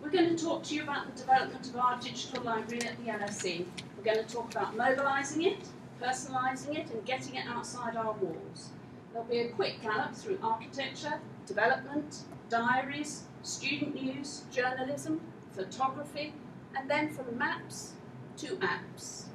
We're going to talk to you about the development of our digital library at the LSE. We're going to talk about mobilising it, personalising it and getting it outside our walls. There'll be a quick gallop through architecture, development, diaries, student news, journalism, photography, and then from maps to apps.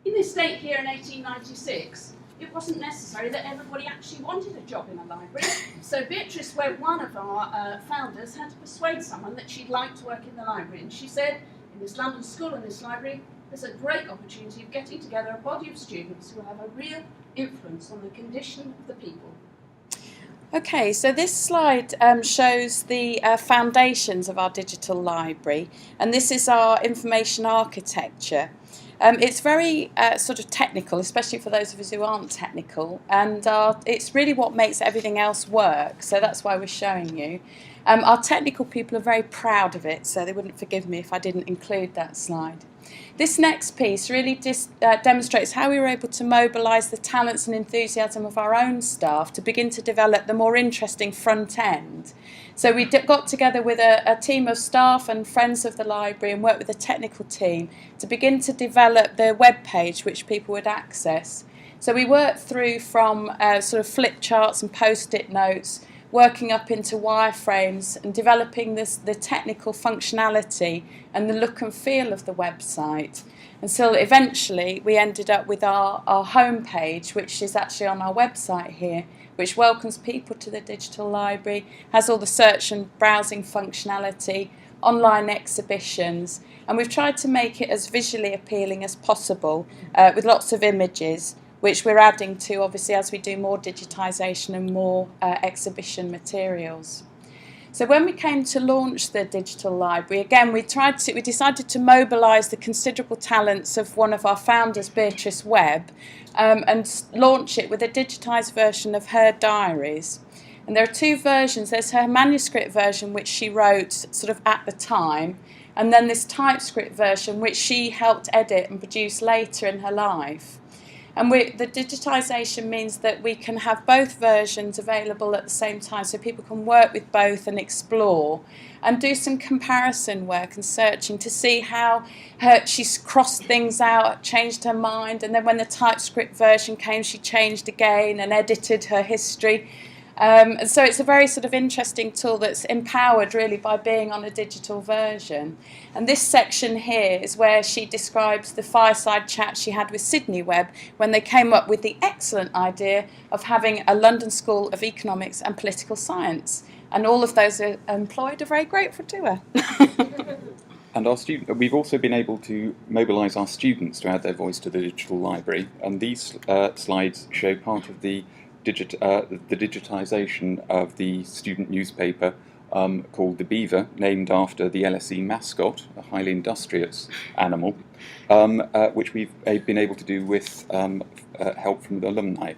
In this date here in 1896, it wasn't necessary that everybody actually wanted a job in a library. So Beatrice Webb, one of our founders, had to persuade someone that she'd like to work in the library. And she said, in this London school and this library, there's a great opportunity of getting together a body of students who have a real influence on the condition of the people. Okay, so this slide shows the foundations of our digital library, and this is our information architecture. It's very sort of technical, especially for those of us who aren't technical, and it's really what makes everything else work, so that's why we're showing you. Our technical people are very proud of it, so they wouldn't forgive me if I didn't include that slide. This next piece really demonstrates how we were able to mobilise the talents and enthusiasm of our own staff to begin to develop the more interesting front end. So we got together with a team of staff and friends of the library and worked with the technical team to begin to develop the web page which people would access. So we worked through from sort of flip charts and post-it notes, working up into wireframes and developing the technical functionality and the look and feel of the website. Until eventually we ended up with our home page, which is actually on our website here, which welcomes people to the digital library, has all the search and browsing functionality, online exhibitions, and we've tried to make it as visually appealing as possible with lots of images, which we're adding to obviously as we do more digitisation and more exhibition materials. So when we came to launch the digital library, again we decided to mobilise the considerable talents of one of our founders, Beatrice Webb, and launch it with a digitised version of her diaries. And there are two versions. There's her manuscript version, which she wrote sort of at the time, and then this typescript version, which she helped edit and produce later in her life. And the digitisation means that we can have both versions available at the same time, so people can work with both and explore and do some comparison work and searching to see how she's crossed things out, changed her mind, and then when the typescript version came, she changed again and edited her history. And so it's a very sort of interesting tool that's empowered really by being on a digital version. And this section here is where she describes the fireside chat she had with Sydney Webb when they came up with the excellent idea of having a London School of Economics and Political Science. And all of those who are employed are very grateful to her. And we've also been able to mobilise our students to add their voice to the digital library. And these slides show part of the digitisation of the student newspaper called the Beaver, named after the LSE mascot, a highly industrious animal, which we've been able to do with help from the alumni.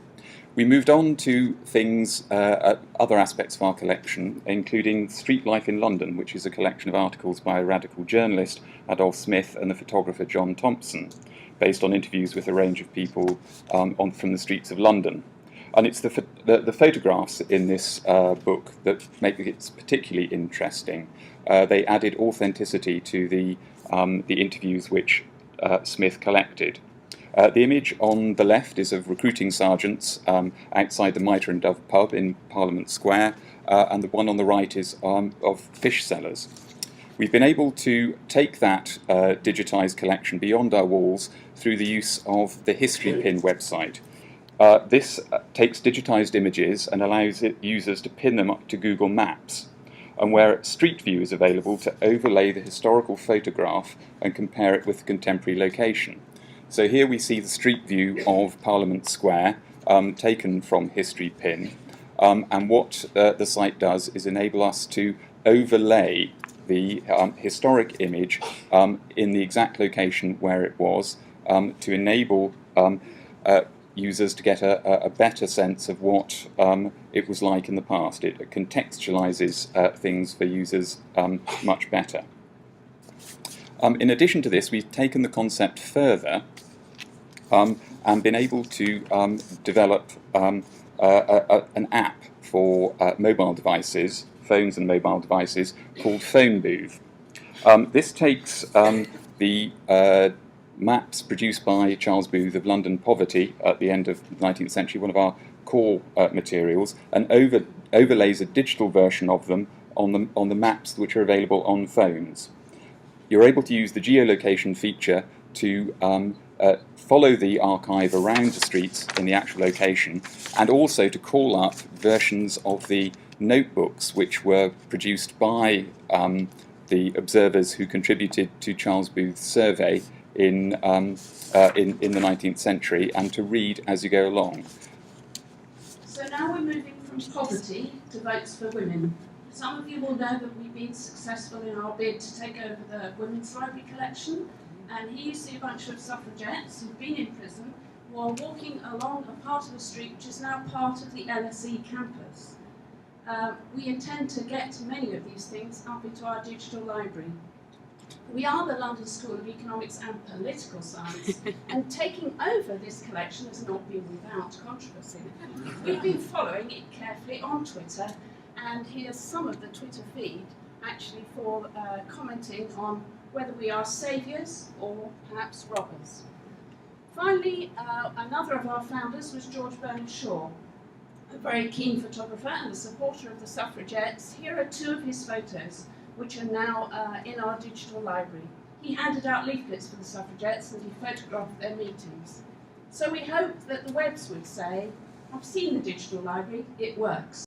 We moved on to things, other aspects of our collection, including Street Life in London, which is a collection of articles by a radical journalist, Adolph Smith, and the photographer John Thompson, based on interviews with a range of people from the streets of London. And it's the photographs in this book that make it particularly interesting. They added authenticity to the interviews which Smith collected. The image on the left is of recruiting sergeants outside the Mitre and Dove pub in Parliament Square, and the one on the right is of fish sellers. We've been able to take that digitised collection beyond our walls through the use of the History Pin website. This takes digitised images and allows users to pin them up to Google Maps, and where Street View is available to overlay the historical photograph and compare it with the contemporary location. So here we see the street view of Parliament Square taken from History Pin, and what the site does is enable us to overlay the historic image in the exact location where it was to enable users to get a better sense of what it was like in the past. It contextualizes things for users much better. In addition to this, we've taken the concept further and been able to develop an app for mobile devices, phones and mobile devices, called PhoneBooth. This takes the maps produced by Charles Booth of London poverty at the end of the 19th century, one of our core materials, and overlays a digital version of them on the maps which are available on phones. You're able to use the geolocation feature to follow the archive around the streets in the actual location, and also to call up versions of the notebooks which were produced by the observers who contributed to Charles Booth's survey in the 19th century, and to read as you go along. So now we're moving from poverty to votes for women. Some of you will know that we've been successful in our bid to take over the Women's Library collection, and here you see a bunch of suffragettes who've been in prison who are walking along a part of the street which is now part of the LSE campus. We intend to get many of these things up into our digital library. We are the London School of Economics and Political Science, and taking over this collection has not been without controversy. We've been following it carefully on Twitter, and here's some of the Twitter feed actually for commenting on whether we are saviours or perhaps robbers. Finally, another of our founders was George Bernard Shaw, a very keen photographer and a supporter of the suffragettes. Here are two of his photos, which are now in our digital library. He handed out leaflets for the suffragettes and he photographed their meetings. So we hope that the Webbs would say, I've seen the digital library, it works.